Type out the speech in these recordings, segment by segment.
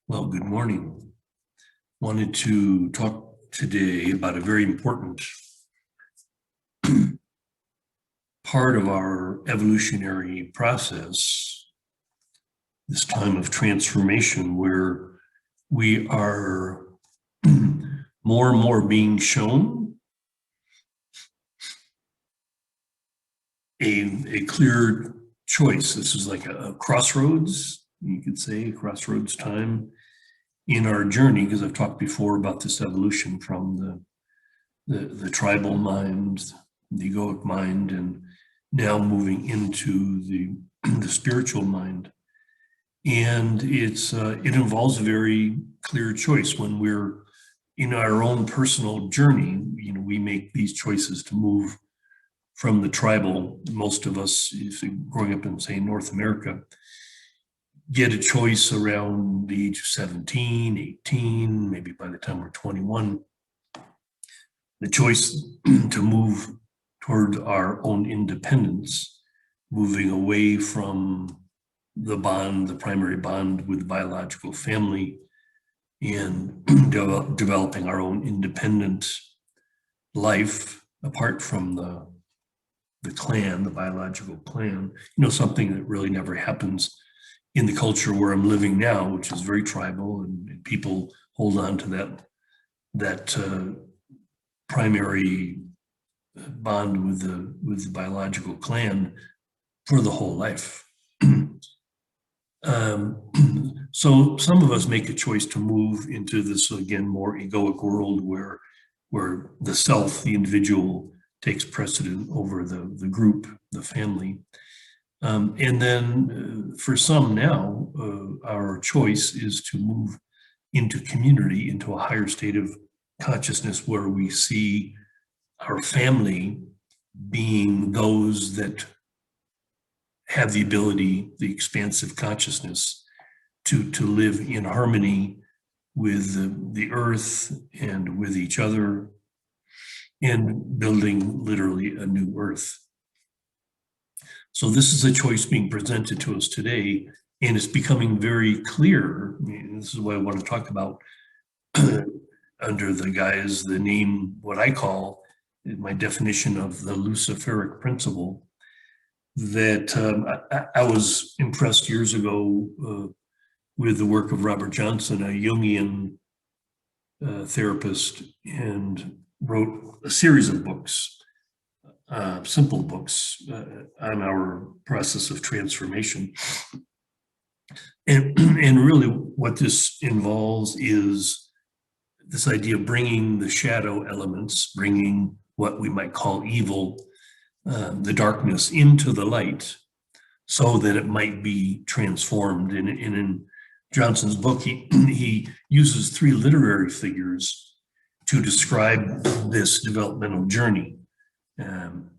Well, good morning. Wanted to talk today about a very important part of our evolutionary process, this time of transformation where we are more and more being shown a clear choice. This is like a crossroads, you could say, a crossroads time in our journey, because I've talked before about this evolution from the tribal mind, the egoic mind, and now moving into the spiritual mind. And it involves a very clear choice. When we're in our own personal journey, we make these choices to move from the tribal. Most of us, growing up in, say, North America, get a choice around the age of 17, 18, maybe by the time we're 21. The choice to move toward our own independence, moving away from the bond, the primary bond with the biological family, and developing our own independent life apart from the clan, the biological clan. Something that really never happens in the culture where I'm living now, which is very tribal, and people hold on to that primary bond with the biological clan for the whole life. So some of us make a choice to move into this, again, more egoic world where the self, the individual, takes precedent over the group, the family. And then for some now, our choice is to move into community, into a higher state of consciousness where we see our family being those that have the ability, the expansive consciousness to live in harmony with the earth and with each other, and building literally a new earth. So this is a choice being presented to us today, and it's becoming very clear. This is what I want to talk about under the name, what I call my definition of the Luciferic principle, that I was impressed years ago with the work of Robert Johnson, a Jungian therapist, and wrote a series of books, simple books on our process of transformation. And really what this involves is this idea of bringing the shadow elements, bringing what we might call evil, the darkness, into the light so that it might be transformed. And in Johnson's book, he uses three literary figures to describe this developmental journey.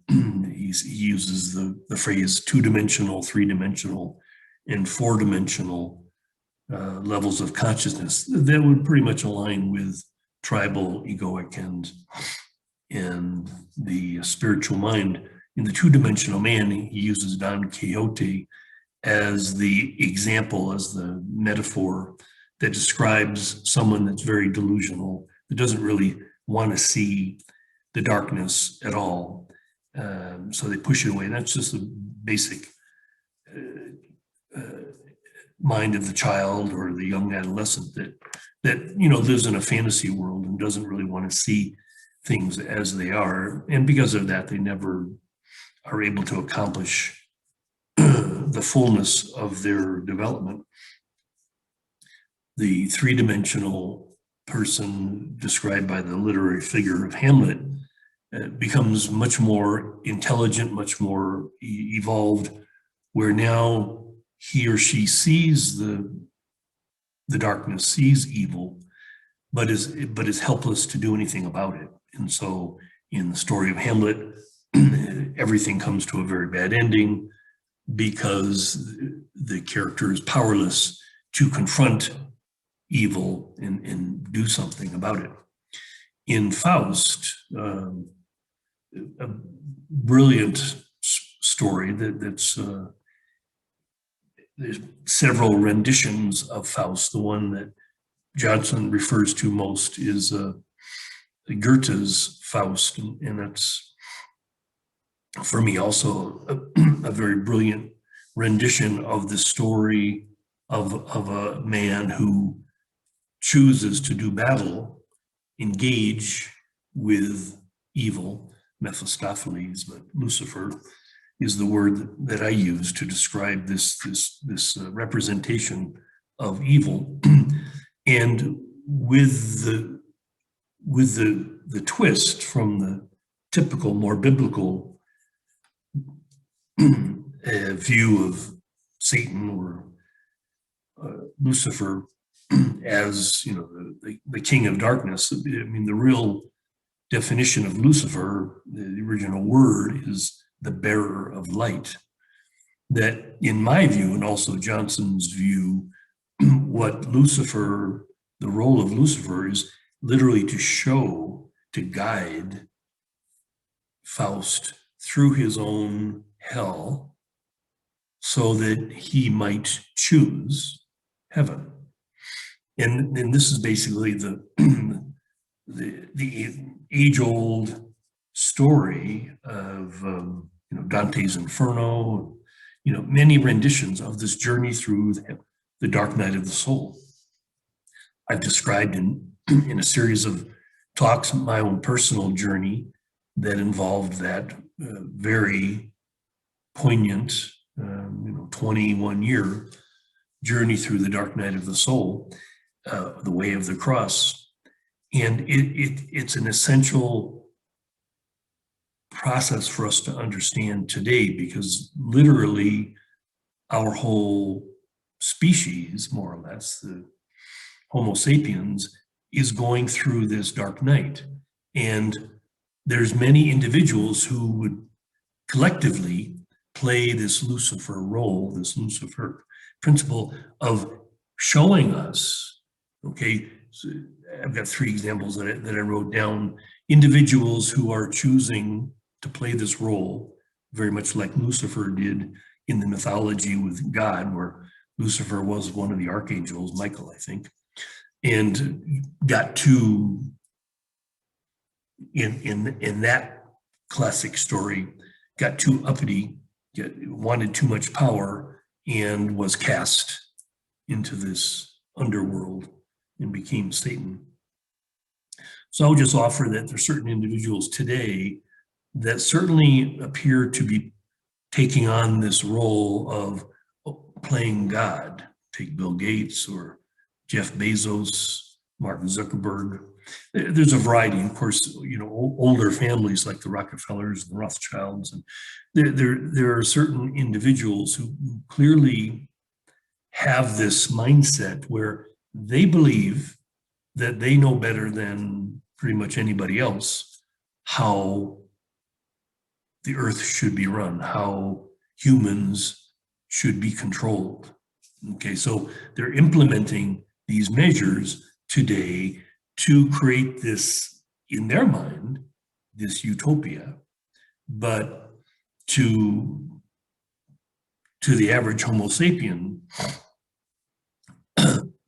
He uses the phrase two-dimensional, three-dimensional, and four-dimensional levels of consciousness that would pretty much align with tribal, egoic, and the spiritual mind. In the two-dimensional man, he uses Don Quixote as the example, as the metaphor that describes someone that's very delusional, that doesn't really want to see the darkness at all. So they push it away. That's just the basic mind of the child or the young adolescent that lives in a fantasy world and doesn't really want to see things as they are. And because of that, they never are able to accomplish the fullness of their development. The three-dimensional person described by the literary figure of Hamlet becomes much more intelligent, much more evolved, where now he or she sees the darkness, sees evil, but is helpless to do anything about it. And so in the story of Hamlet, everything comes to a very bad ending because the character is powerless to confront evil and do something about it. In Faust, a brilliant story that's there's several renditions of Faust. The one that Johnson refers to most is Goethe's Faust, and that's, for me, also a very brilliant rendition of the story of a man who chooses to do battle, engage with evil, Mephistopheles, but Lucifer is the word that I use to describe this representation of evil, and with the twist from the typical, more biblical view of Satan or Lucifer as, you know, the king of darkness. I mean, the real definition of Lucifer, the original word, is the bearer of light. That, in my view, and also Johnson's view, what Lucifer, the role of Lucifer is literally to show, to guide Faust through his own hell so that he might choose heaven. And this is basically the age-old story of Dante's Inferno, many renditions of this journey through the dark night of the soul. I've described in a series of talks my own personal journey that involved that very poignant 21-year journey through the dark night of the soul, the way of the cross. And it's an essential process for us to understand today, because literally our whole species, more or less, the Homo sapiens, is going through this dark night. And there's many individuals who would collectively play this Lucifer role, this Lucifer principle of showing us, okay, so I've got 3 examples that I wrote down, individuals who are choosing to play this role, very much like Lucifer did in the mythology with God, where Lucifer was one of the archangels, Michael, I think, and got too, in that classic story, got too uppity, wanted too much power, and was cast into this underworld and became Satan. So I would just offer that there are certain individuals today that certainly appear to be taking on this role of playing God. Take Bill Gates or Jeff Bezos, Mark Zuckerberg. There's a variety, of course, older families like the Rockefellers and the Rothschilds. And there are certain individuals who clearly have this mindset where they believe that they know better than pretty much anybody else how the earth should be run, how humans should be controlled. Okay, so they're implementing these measures today to create this, in their mind, this utopia, but to the average Homo sapien,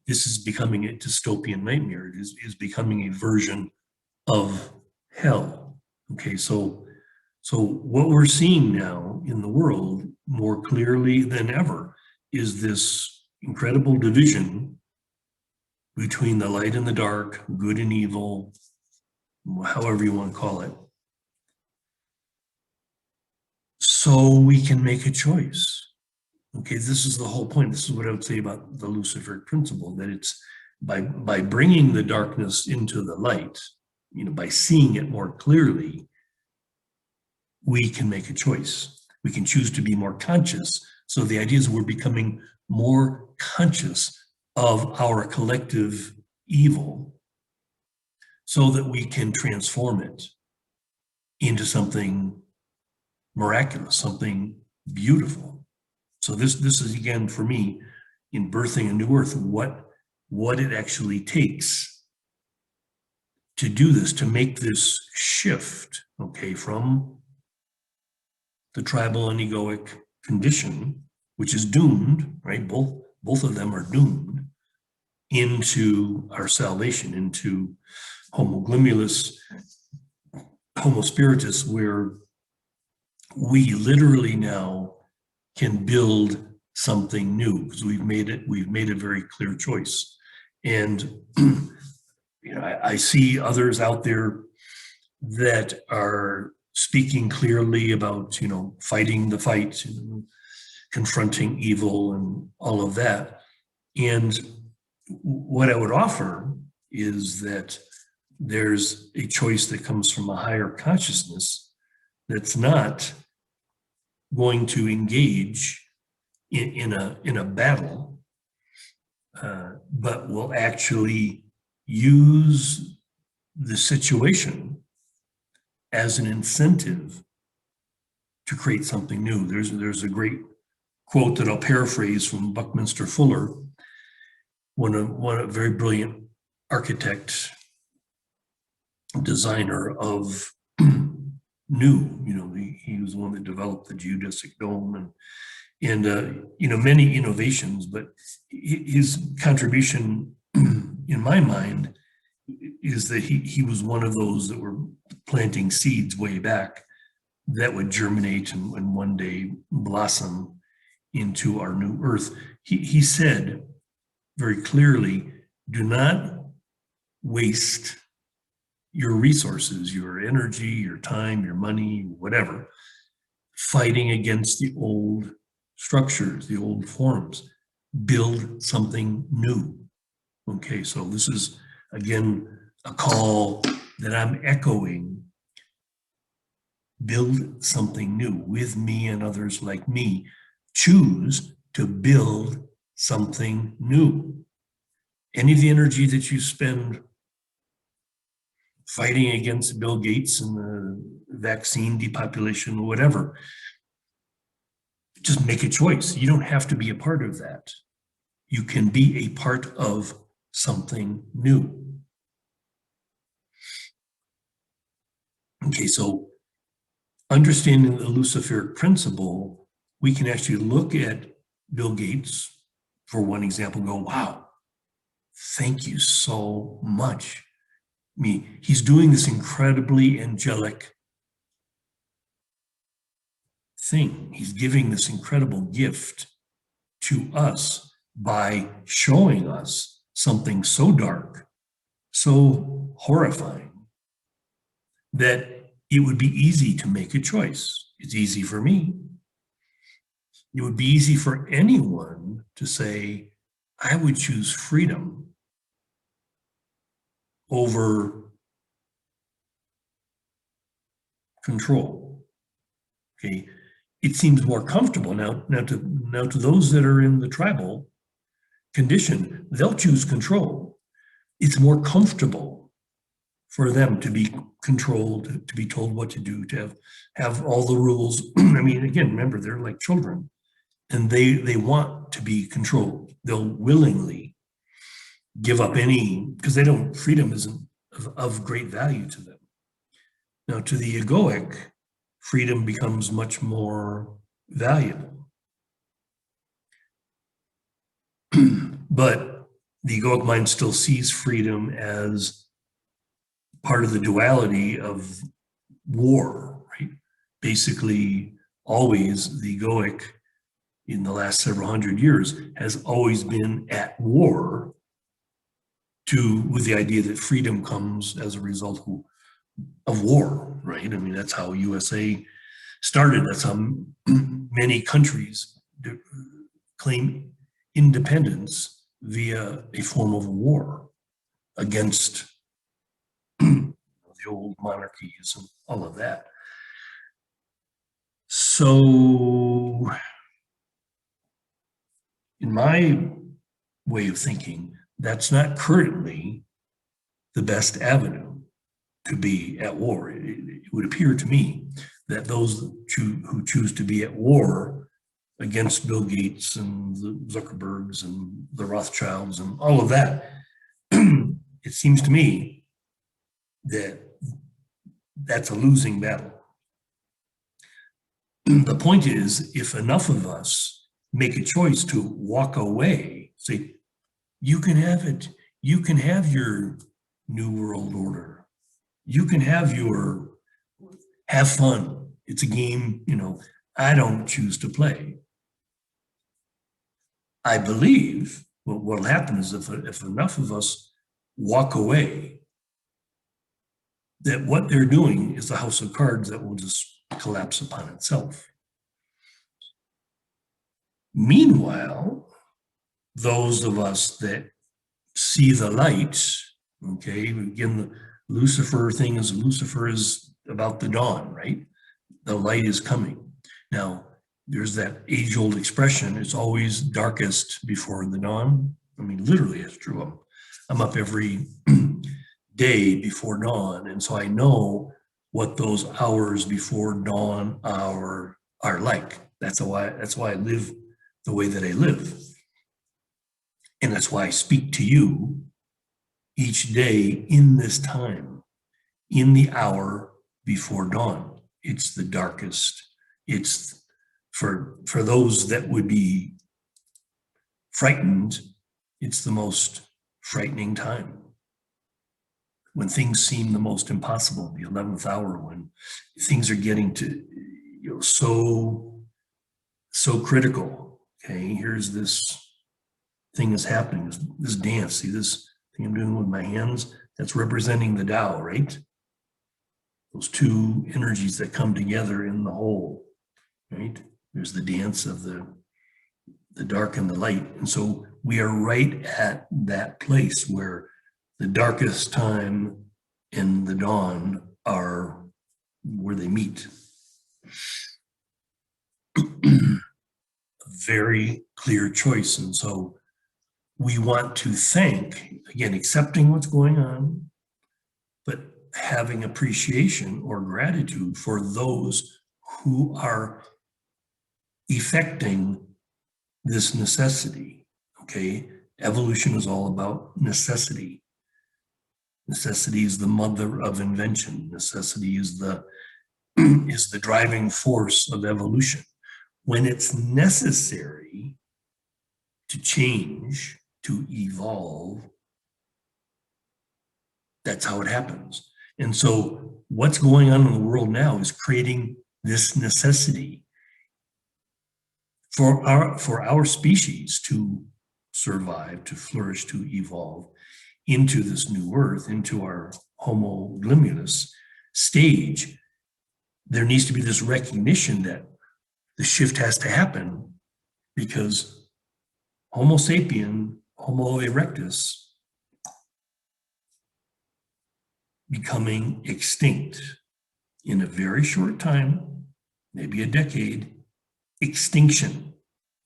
this is becoming a dystopian nightmare. It is becoming a version of hell. Okay, so what we're seeing now in the world more clearly than ever is this incredible division between the light and the dark, good and evil, however you want to call it. So we can make a choice. Okay, this is the whole point. This is what I would say about the Luciferic principle, that it's by bringing the darkness into the light, by seeing it more clearly, we can make a choice. We can choose to be more conscious. So the idea is we're becoming more conscious of our collective evil so that we can transform it into something miraculous, something beautiful. So this is, again, for me, in birthing a new earth, what it actually takes to do this, to make this shift, okay, from the tribal and egoic condition which is doomed, right? Both of them are doomed into our salvation, into Homo globulus, Homo spiritus, where we literally now can build something new because we've made a very clear choice. And I see others out there that are speaking clearly about fighting the fight, confronting evil and all of that. And what I would offer is that there's a choice that comes from a higher consciousness that's not going to engage in a battle, but will actually use the situation as an incentive to create something new. There's a great quote that I'll paraphrase from Buckminster Fuller, one a very brilliant architect, designer of new. He was the one that developed the geodesic dome and many innovations. But his contribution, in my mind, is that he was one of those that were planting seeds way back that would germinate and one day blossom into our new earth. He said very clearly, do not waste your resources, your energy, your time, your money, whatever, fighting against the old structures, the old forms. Build something new. Okay, so this is, again, a call that I'm echoing. Build something new with me and others like me. Choose to build something new. Any of the energy that you spend fighting against Bill Gates and the vaccine depopulation, whatever, just make a choice. You don't have to be a part of that. You can be a part of something new. Okay, so understanding the Luciferic principle, we can actually look at Bill Gates, for one example, go, wow, thank you so much. I mean, he's doing this incredibly angelic thing. He's giving this incredible gift to us by showing us something so dark, so horrifying, that it would be easy to make a choice. It's easy for me. It would be easy for anyone to say, I would choose freedom over control. Okay, it seems more comfortable now to those that are in the tribal condition. They'll choose control. It's more comfortable for them to be controlled, to be told what to do, to have all the rules. I mean, again, remember, they're like children, and they want to be controlled. They'll willingly give up because freedom isn't of great value to them. Now, to the egoic, freedom becomes much more valuable. But the egoic mind still sees freedom as part of the duality of war, right? Basically, always the egoic in the last several hundred years has always been at war with the idea that freedom comes as a result of war, right? I mean, that's how USA started. That's how many countries claim independence via a form of war against the old monarchies and all of that. So, in my way of thinking, that's not currently the best avenue to be at war. It would appear to me that those who choose to be at war against Bill Gates and the Zuckerbergs and the Rothschilds and all of that, it seems to me that that's a losing battle. The point is, if enough of us make a choice to walk away, say, you can have it. You can have your new world order. You can have have fun. It's a game, I don't choose to play. I believe what will happen is if enough of us walk away, that what they're doing is the house of cards that will just collapse upon itself. Meanwhile, those of us that see the light, okay, again, the Lucifer is about the dawn, right? The light is coming. Now, there's that age-old expression, it's always darkest before the dawn. I mean, literally, it's true. I'm up every day before dawn, and so I know what those hours before dawn are like. That's why I live the way that I live. And that's why I speak to you each day in this time, in the hour before dawn. It's the darkest. It's for those that would be frightened, it's the most frightening time. When things seem the most impossible, the 11th hour, when things are getting to, so critical. Okay, here's this thing is happening, this dance. See this thing I'm doing with my hands? That's representing the Tao, right? Those two energies that come together in the whole, right? There's the dance of the dark and the light. And so we are right at that place where the darkest time and the dawn are where they meet. A very clear choice. And so we want to thank, again, accepting what's going on, but having appreciation or gratitude for those who are effecting this necessity. Okay, evolution is all about necessity. Necessity is the mother of invention. Necessity is the driving force of evolution. When it's necessary to change, to evolve, that's how it happens. And so what's going on in the world now is creating this necessity for our species to survive, to flourish, to evolve into this new earth, into our Homo glimiulus stage. There needs to be this recognition that the shift has to happen because Homo sapien, Homo erectus, becoming extinct in a very short time, maybe a decade, extinction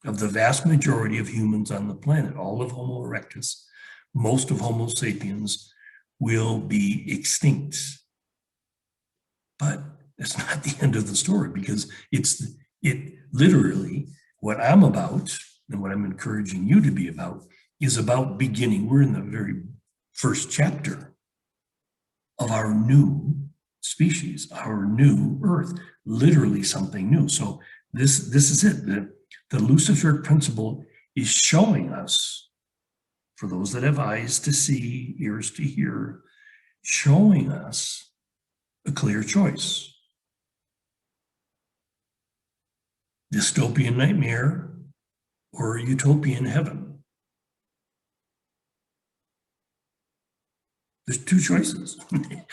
of the vast majority of humans on the planet, all of Homo erectus, most of Homo sapiens will be extinct. But it's not the end of the story, because it literally, what I'm about and what I'm encouraging you to be about is about beginning. We're in the very first chapter of our new species, our new earth, literally something new. So this is it. The Luciferic principle is showing us, for those that have eyes to see, ears to hear, showing us a clear choice. Dystopian nightmare or utopian heaven. There's two choices.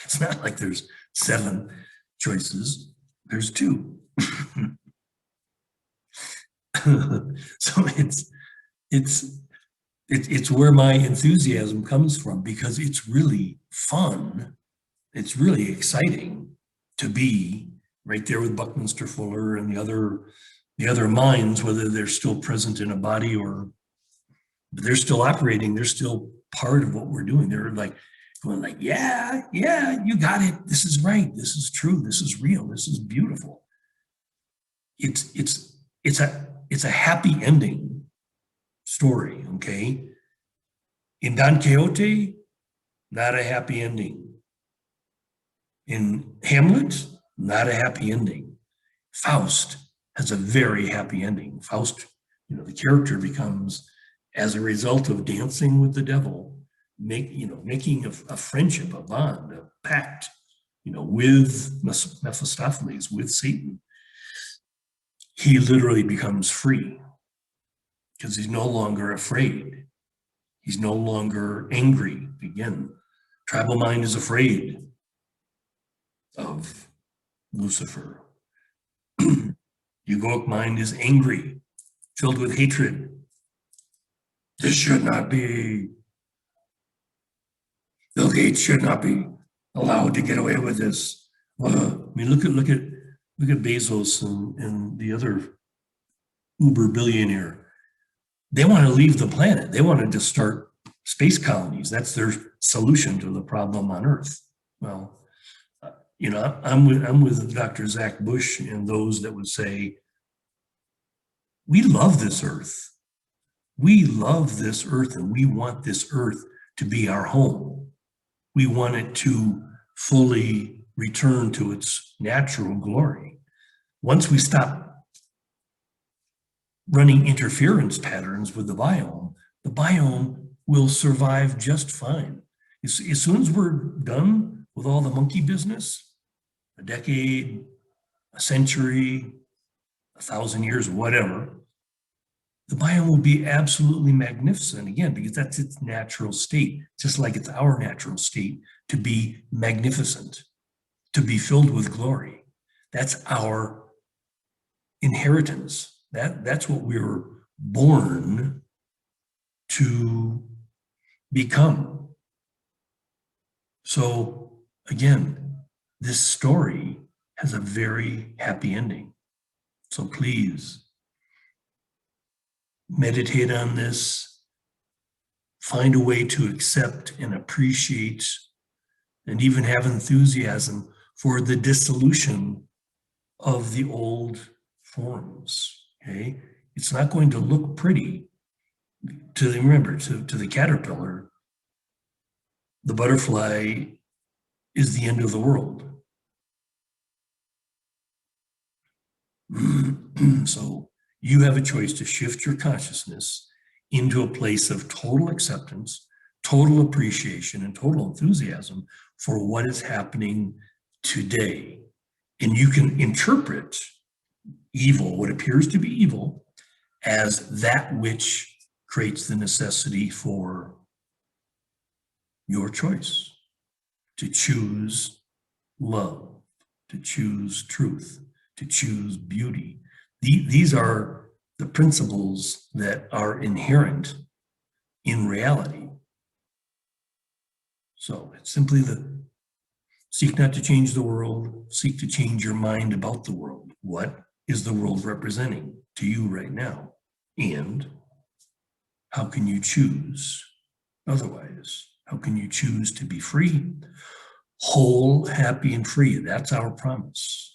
It's not like there's 7 choices. There's 2. So it's where my enthusiasm comes from, because it's really fun. It's really exciting to be right there with Buckminster Fuller and the other minds, whether they're still present in a body or they're still operating, they're still part of what we're doing. They're like going like, yeah, you got it. This is right. This is true. This is real. This is beautiful. It's a happy ending story, okay? In Don Quixote, not a happy ending. In Hamlet, not a happy ending. Faust has a very happy ending. Faust, the character becomes, as a result of dancing with the devil, making a friendship, a bond, a pact, with Mephistopheles, with Satan. He literally becomes free because he's no longer afraid. He's no longer angry. Again, tribal mind is afraid of Lucifer. Egoic mind is angry, filled with hatred. This should not be. Bill Gates should not be allowed to get away with this. I mean, look at Bezos and the other uber billionaire. They want to leave the planet. They wanted to start space colonies. That's their solution to the problem on Earth. Well, I'm with Dr. Zach Bush and those that would say, we love this Earth. We love this Earth, and we want this Earth to be our home. We want it to fully return to its natural glory. Once we stop running interference patterns with the biome will survive just fine. As soon as we're done with all the monkey business, a decade, a century, 1,000 years, whatever, the biome will be absolutely magnificent again, because that's its natural state, just like it's our natural state to be magnificent, to be filled with glory. That's our inheritance. That's what we were born to become. So again, this story has a very happy ending. So please meditate on this, find a way to accept and appreciate and even have enthusiasm for the dissolution of the old forms, okay? It's not going to look pretty. Remember, to the caterpillar, the butterfly is the end of the world. So you have a choice to shift your consciousness into a place of total acceptance, total appreciation, and total enthusiasm for what is happening today. And you can interpret evil, what appears to be evil, as that which creates the necessity for your choice to choose love, to choose truth, to choose beauty. These are the principles that are inherent in reality. So it's simply seek not to change the world, seek to change your mind about the world. What is the world representing to you right now? And how can you choose otherwise? How can you choose to be free, whole, happy, and free? That's our promise.